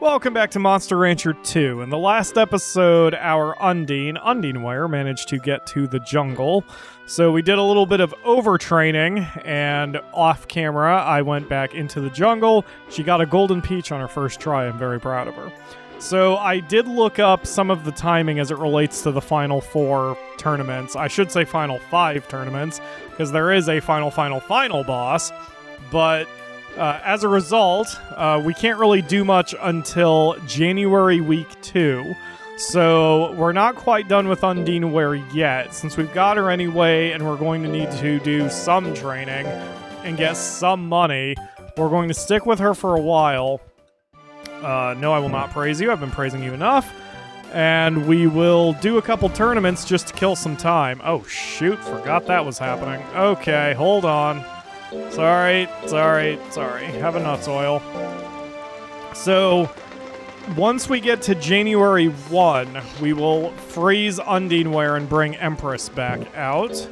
Welcome back to Monster Rancher 2. In the last episode, our Undine managed to get to the jungle. So we did a little bit of overtraining, and off camera, I went back into the jungle. She got a golden peach on her first try. I'm very proud of her. So I did look up some of the timing as it relates to the Final 4 tournaments. I should say Final 5 tournaments, because there is a final boss, but as a result, we can't really do much until January week 2. So we're not quite done with Undine yet. Since we've got her anyway, and we're going to need to do some training and get some money, we're going to stick with her for a while. No, I will not praise you. I've been praising you enough. And we will do a couple tournaments just to kill some time. Oh, shoot. Forgot that was happening. Okay, hold on. Sorry. Have a nuts oil. So, once we get to January 1, we will freeze Undine and bring Empress back out.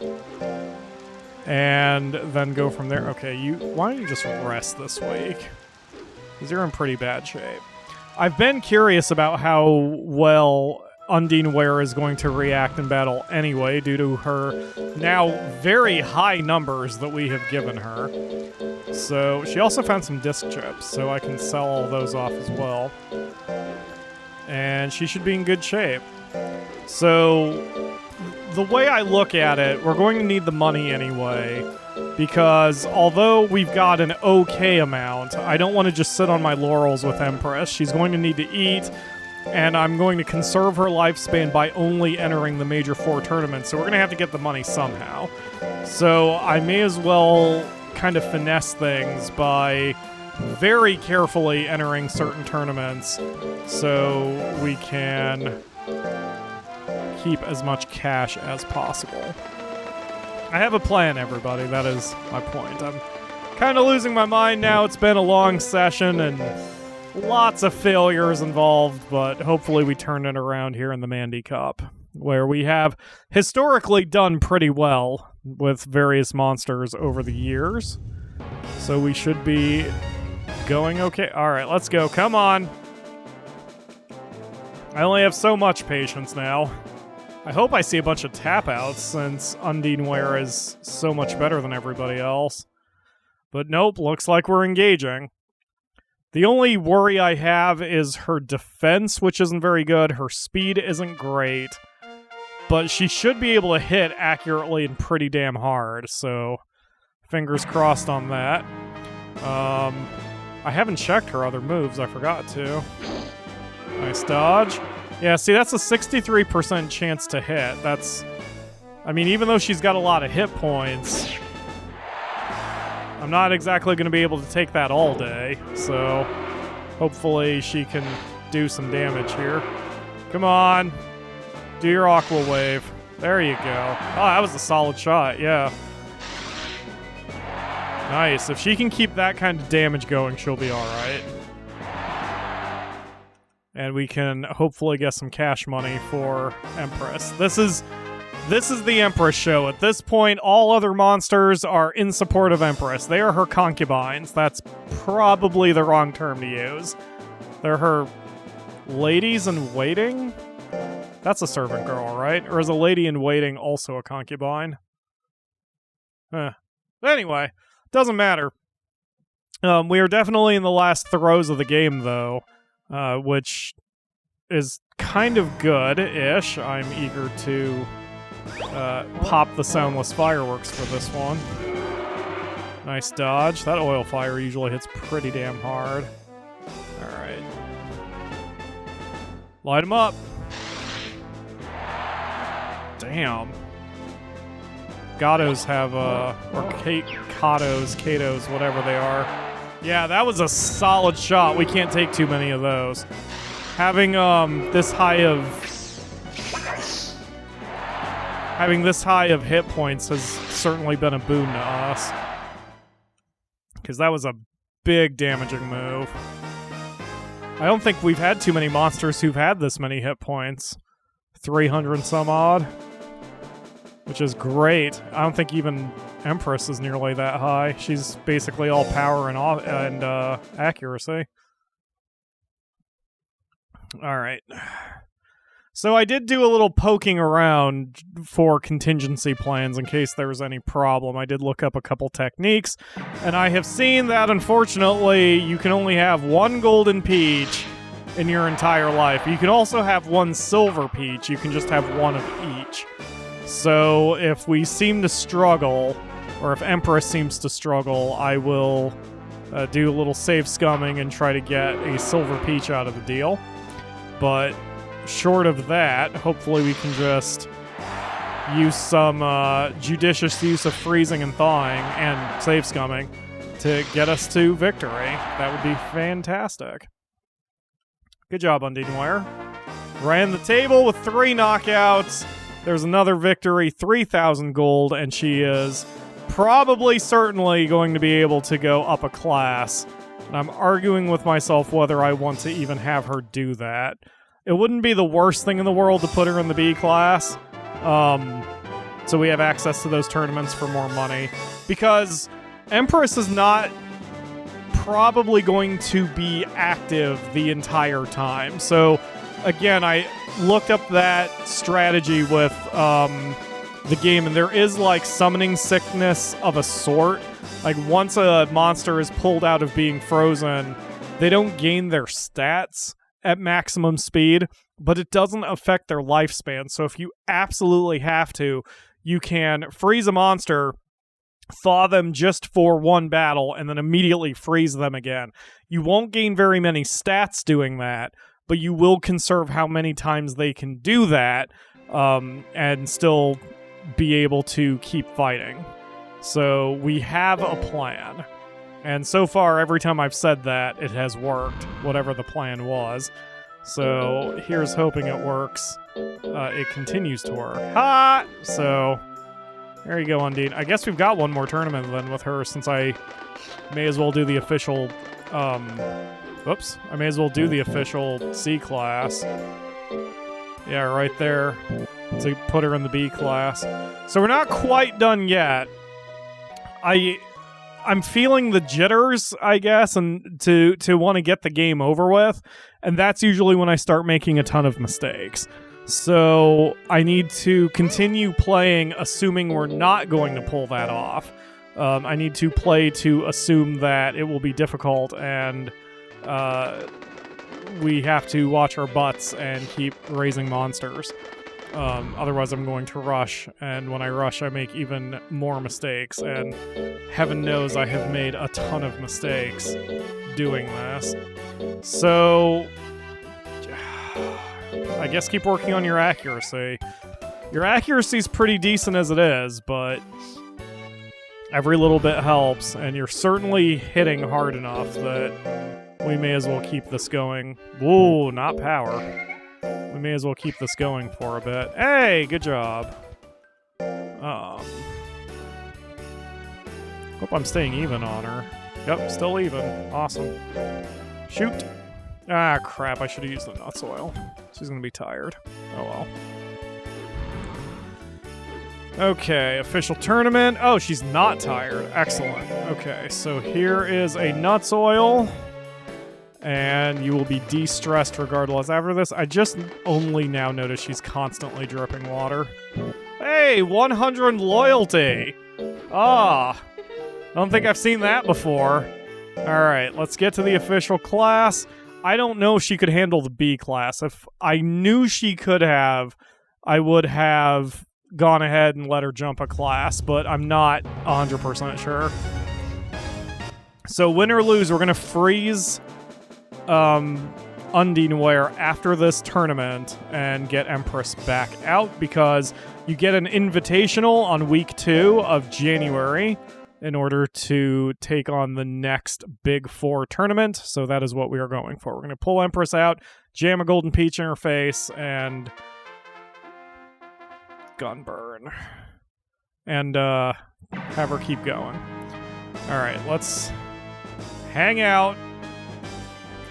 And then go from there. Okay, why don't you just rest this week? Because you're in pretty bad shape. I've been curious about how well Undine is going to react in battle anyway, due to her now very high numbers that we have given her. So she also found some disc chips, so I can sell all those off as well. And she should be in good shape. So the way I look at it, we're going to need the money anyway, because although we've got an okay amount, I don't want to just sit on my laurels with Empress. She's going to need to eat, and I'm going to conserve her lifespan by only entering the major 4 tournaments, so we're going to have to get the money somehow. So I may as well kind of finesse things by very carefully entering certain tournaments so we can keep as much cash as possible. I have a plan, everybody. That is my point. I'm kind of losing my mind now. It's been a long session and lots of failures involved, but hopefully we turn it around here in the Mandy Cup, where we have historically done pretty well with various monsters over the years. So we should be going okay. All right, let's go. Come on. I only have so much patience now. I hope I see a bunch of tap-outs, since Undine is so much better than everybody else. But nope, looks like we're engaging. The only worry I have is her defense, which isn't very good. Her speed isn't great. But she should be able to hit accurately and pretty damn hard, so fingers crossed on that. I haven't checked her other moves. I forgot to. Nice dodge. Yeah, see, that's a 63% chance to hit. I mean, even though she's got a lot of hit points, I'm not exactly going to be able to take that all day, so hopefully she can do some damage here. Come on. Do your Aqua Wave. There you go. Oh, that was a solid shot, yeah. Nice. If she can keep that kind of damage going, she'll be alright. And we can hopefully get some cash money for Empress. This is the Empress show. At this point, all other monsters are in support of Empress. They are her concubines. That's probably the wrong term to use. They're her ladies in waiting? That's a servant girl, right? Or is a lady in waiting also a concubine? Anyway, doesn't matter. We are definitely in the last throes of the game, though. Which is kind of good-ish. I'm eager to pop the soundless fireworks for this one. Nice dodge. That oil fire usually hits pretty damn hard. Alright. Light him up. Damn. Gatos have, or Katos, whatever they are. Yeah, that was a solid shot. We can't take too many of those. Having this high of hit points has certainly been a boon to us, because that was a big damaging move. I don't think we've had too many monsters who've had this many hit points. 300 and some odd, which is great. I don't think even Empress is nearly that high. She's basically all power and accuracy. All right. So I did do a little poking around for contingency plans in case there was any problem. I did look up a couple techniques, and I have seen that, unfortunately, you can only have one golden peach in your entire life. You can also have one silver peach. You can just have one of each. So if we seem to struggle, or if Empress seems to struggle, I will do a little save scumming and try to get a silver peach out of the deal. But short of that, hopefully we can just use some judicious use of freezing and thawing and save scumming to get us to victory. That would be fantastic. Good job, Undine Ware. Ran the table with 3 knockouts. There's another victory, 3,000 gold, and she is probably certainly going to be able to go up a class. And I'm arguing with myself whether I want to even have her do that. It wouldn't be the worst thing in the world to put her in the B class, so we have access to those tournaments for more money. Because Empress is not probably going to be active the entire time. So, again, I looked up that strategy with the game, and there is, like, summoning sickness of a sort. Like, once a monster is pulled out of being frozen, they don't gain their stats at maximum speed, but it doesn't affect their lifespan. So if you absolutely have to, you can freeze a monster, thaw them just for one battle, and then immediately freeze them again. You won't gain very many stats doing that, but you will conserve how many times they can do that, and still be able to keep fighting. So we have a plan. And so far, every time I've said that, it has worked, whatever the plan was. So here's hoping it works. It continues to work. Ha! So there you go, Undine. I guess we've got one more tournament then with her, since I may as well do the official... whoops. I may as well do the official C class. Yeah, right there. To put her in the B class. So we're not quite done yet. I'm feeling the jitters, I guess, and to want to get the game over with, and that's usually when I start making a ton of mistakes. So I need to continue playing assuming we're not going to pull that off. I need to play to assume that it will be difficult, and we have to watch our butts and keep raising monsters. Otherwise I'm going to rush, and when I rush I make even more mistakes, and heaven knows I have made a ton of mistakes doing this. So I guess keep working on your accuracy. Your accuracy's pretty decent as it is, but every little bit helps, and you're certainly hitting hard enough that we may as well keep this going. Whoa, not power. We may as well keep this going for a bit. Hey, good job. Hope I'm staying even on her. Yep, still even. Awesome. Shoot. Ah, crap. I should have used the nuts oil. She's going to be tired. Oh, well. Okay, official tournament. Oh, she's not tired. Excellent. Okay, so here is a nuts oil. And you will be de-stressed regardless. After this, I just only now notice she's constantly dripping water. Hey, 100 loyalty! Ah, I don't think I've seen that before. Alright, let's get to the official class. I don't know if she could handle the B class. If I knew she could have, I would have gone ahead and let her jump a class, but I'm not 100% sure. So win or lose, we're going to freeze Undine Ware after this tournament and get Empress back out, because you get an invitational on week 2 of January in order to take on the next Big 4 tournament. So that is what we are going for. We're going to pull Empress out, jam a golden peach in her face, and gun burn. And have her keep going. Alright, let's hang out.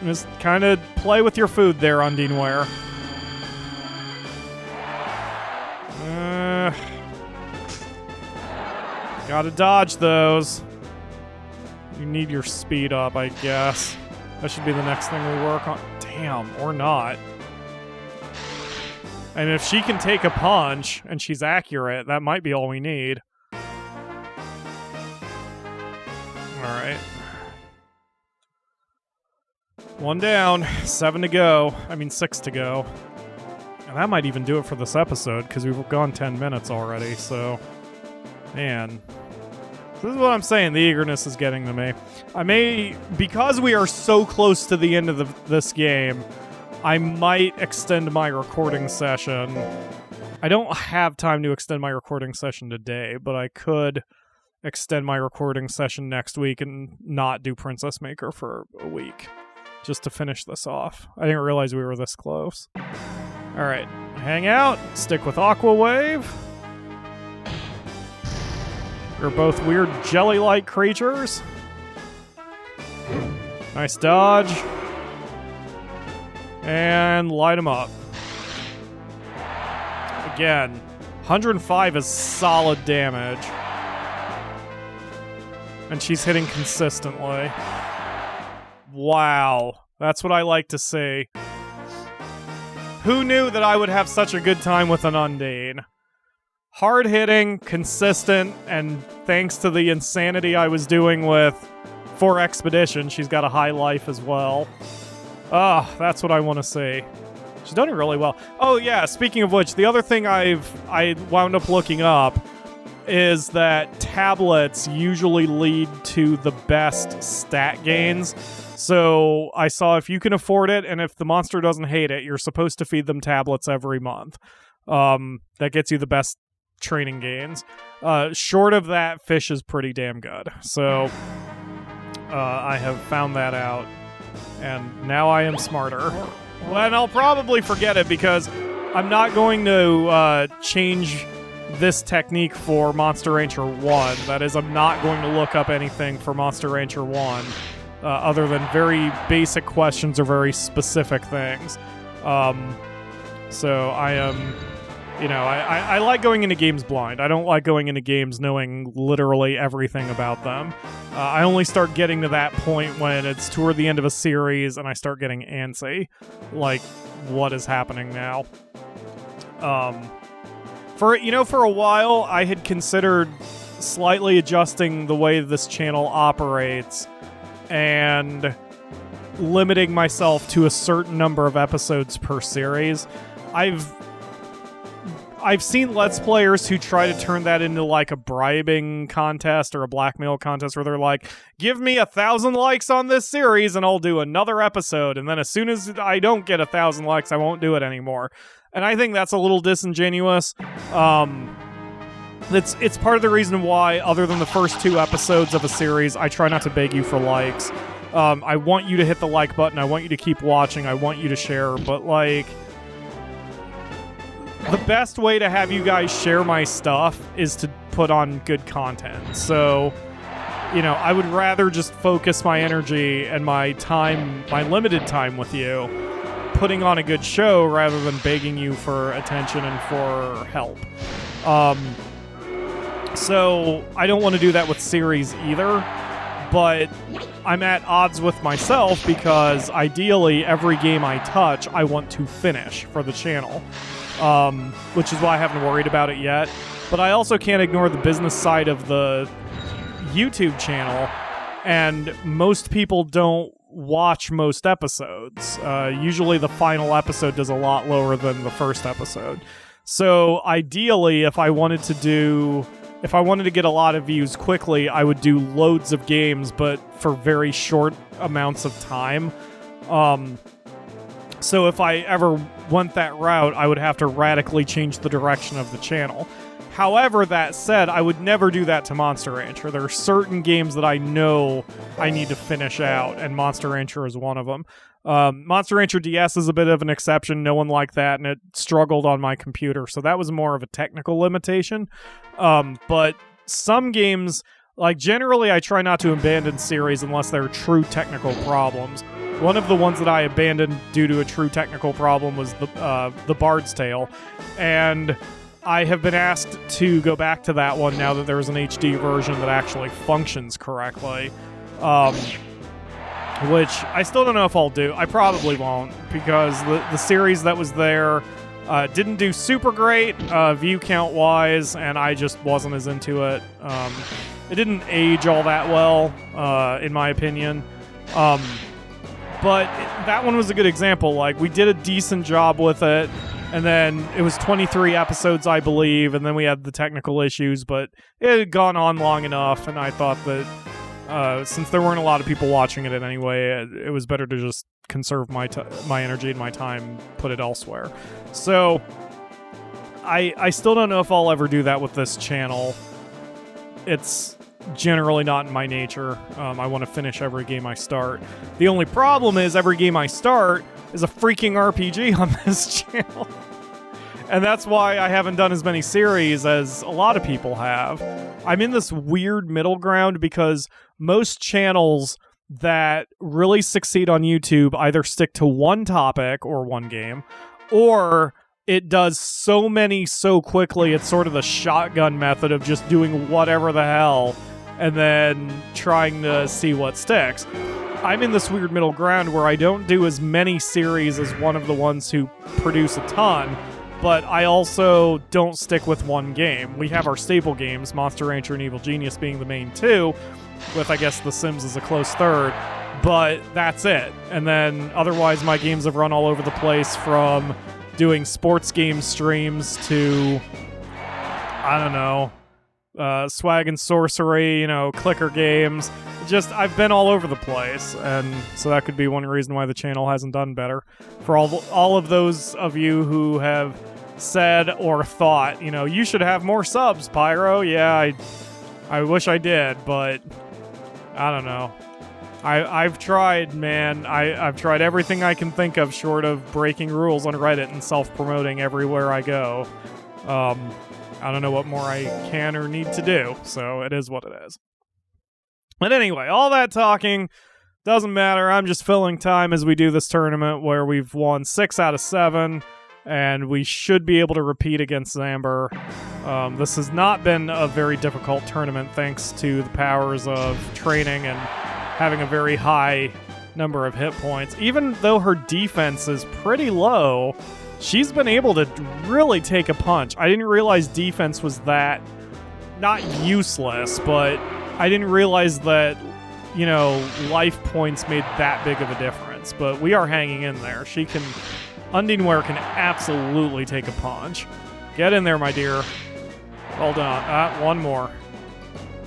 Just kind of play with your food there, Undine Ware. Gotta dodge those. You need your speed up, I guess. That should be the next thing we work on. Damn. Damn, or not. And if she can take a punch and she's accurate, that might be all we need. Alright. 1 down, 7 to go. I mean, 6 to go. And that might even do it for this episode, because we've gone 10 minutes already, so... Man. This is what I'm saying, the eagerness is getting to me. I may... Because we are so close to the end of this game, I might extend my recording session. I don't have time to extend my recording session today, but I could extend my recording session next week and not do Princess Maker for a week. Just to finish this off. I didn't realize we were this close. Alright, hang out, stick with Aqua Wave. We're both weird jelly-like creatures. Nice dodge. And light them up. Again, 105 is solid damage. And she's hitting consistently. Wow, that's what I like to see. Who knew that I would have such a good time with an Undine? Hard-hitting, consistent, and thanks to the insanity I was doing with 4 Expedition, she's got a high life as well. Ah, that's what I want to see. She's done it really well. Oh yeah, speaking of which, the other thing I wound up looking up is that tablets usually lead to the best stat gains. So I saw if you can afford it, and if the monster doesn't hate it, you're supposed to feed them tablets every month. That gets you the best training gains. Short of that, fish is pretty damn good. So I have found that out, and now I am smarter. Well, and I'll probably forget it because I'm not going to change this technique for Monster Rancher 1. That is, I'm not going to look up anything for Monster Rancher 1. Other than very basic questions or very specific things. So I am, I like going into games blind. I don't like going into games knowing literally everything about them. I only start getting to that point when it's toward the end of a series and I start getting antsy. Like, what is happening now? For a while, I had considered slightly adjusting the way this channel operates and limiting myself to a certain number of episodes per series. I've seen Let's Players who try to turn that into like a bribing contest or a blackmail contest where they're like, give me 1,000 likes on this series and I'll do another episode, and then as soon as I don't get 1,000 likes, I won't do it anymore. And I think that's a little disingenuous. It's part of the reason why, other than the first 2 episodes of a series, I try not to beg you for likes. I want you to hit the like button. I want you to keep watching. I want you to share. But, like, the best way to have you guys share my stuff is to put on good content. So, I would rather just focus my energy and my time, my limited time with you, putting on a good show rather than begging you for attention and for help. So I don't want to do that with series either, but I'm at odds with myself because ideally every game I touch I want to finish for the channel, which is why I haven't worried about it yet. But I also can't ignore the business side of the YouTube channel, and most people don't watch most episodes. Usually the final episode does a lot lower than the first episode. So ideally, if I wanted to get a lot of views quickly, I would do loads of games, but for very short amounts of time. So if I ever went that route, I would have to radically change the direction of the channel. However, that said, I would never do that to Monster Rancher. There are certain games that I know I need to finish out, and Monster Rancher is one of them. Monster Rancher DS is a bit of an exception. No one liked that, and it struggled on my computer, so that was more of a technical limitation. But some games, like generally I try not to abandon series unless there are true technical problems. One of the ones that I abandoned due to a true technical problem was the Bard's Tale, and I have been asked to go back to that one now that there's an HD version that actually functions correctly. which I still don't know if I'll do. I probably won't, because the series that was there didn't do super great view count wise, and I just wasn't as into it. It didn't age all that well, in my opinion. But that one was a good example. Like, we did a decent job with it, and then it was 23 episodes, I believe, and then we had the technical issues, but it had gone on long enough, and I thought that since there weren't a lot of people watching it anyway, it was better to just conserve my energy and my time, put it elsewhere. So I still don't know if I'll ever do that with this channel. It's generally not in my nature. I want to finish every game I start. The only problem is every game I start is a freaking RPG on this channel. And that's why I haven't done as many series as a lot of people have. I'm in this weird middle ground because most channels that really succeed on YouTube either stick to one topic or one game, or it does so many so quickly, it's sort of the shotgun method of just doing whatever the hell and then trying to see what sticks. I'm in this weird middle ground where I don't do as many series as one of the ones who produce a ton, but I also don't stick with one game. We have our staple games, Monster Rancher and Evil Genius being the main two, with, I guess, The Sims as a close third, but that's it. And then otherwise my games have run all over the place, from doing sports game streams to, I don't know, swag and sorcery, clicker games. Just, I've been all over the place, and so that could be one reason why the channel hasn't done better. For all of those of you who have said or thought, you should have more subs, Pyro. Yeah, I wish I did, but I don't know. I've tried, man. I've tried everything I can think of short of breaking rules on Reddit and self-promoting everywhere I go. I don't know what more I can or need to do, so it is what it is. But anyway, all that talking doesn't matter. I'm just filling time as we do this tournament where we've won 6 out of 7, and we should be able to repeat against Zamber. This has not been a very difficult tournament thanks to the powers of training and having a very high number of hit points. Even though her defense is pretty low, she's been able to really take a punch. I didn't realize defense was that, not useless, but I didn't realize that, life points made that big of a difference. But we are hanging in there. Undine Ware can absolutely take a punch. Get in there, my dear. Well done. One more.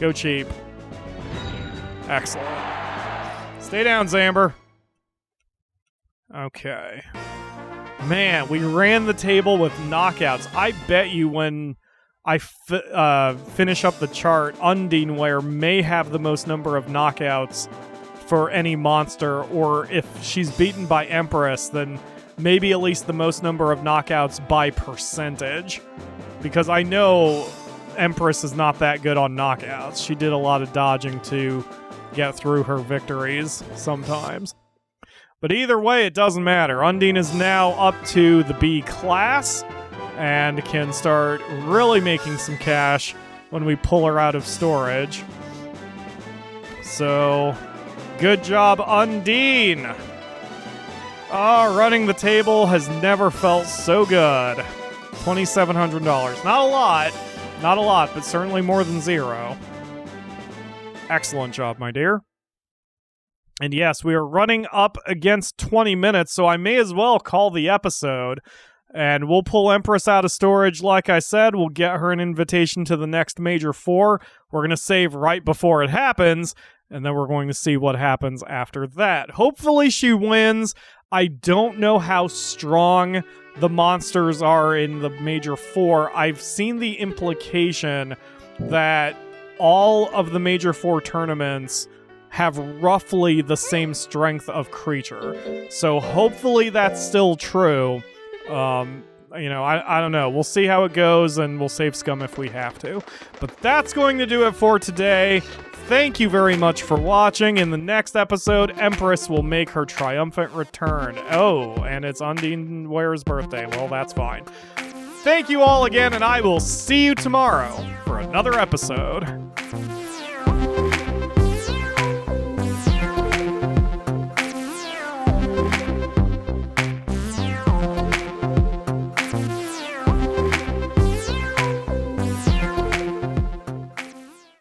Go cheap. Excellent. Stay down, Zamber. Okay. Man, we ran the table with knockouts. I bet you when I finish up the chart, Undine Ware may have the most number of knockouts for any monster, or if she's beaten by Empress, then maybe at least the most number of knockouts by percentage. Because I know Empress is not that good on knockouts. She did a lot of dodging to get through her victories sometimes. But either way, it doesn't matter. Undine is now up to the B class and can start really making some cash when we pull her out of storage. So, good job, Undine! Running the table has never felt so good. $2,700. Not a lot, but certainly more than zero. Excellent job, my dear. And yes, we are running up against 20 minutes, so I may as well call the episode. And we'll pull Empress out of storage, like I said. We'll get her an invitation to the next Major 4. We're going to save right before it happens, and then we're going to see what happens after that. Hopefully she wins. I don't know how strong the monsters are in the Major 4. I've seen the implication that all of the Major 4 tournaments have roughly the same strength of creature. So hopefully that's still true. I don't know. We'll see how it goes, and we'll save scum if we have to. But that's going to do it for today. Thank you very much for watching. In the next episode, Empress will make her triumphant return. Oh, and it's Undine Ware's birthday. Well, that's fine. Thank you all again, and I will see you tomorrow for another episode.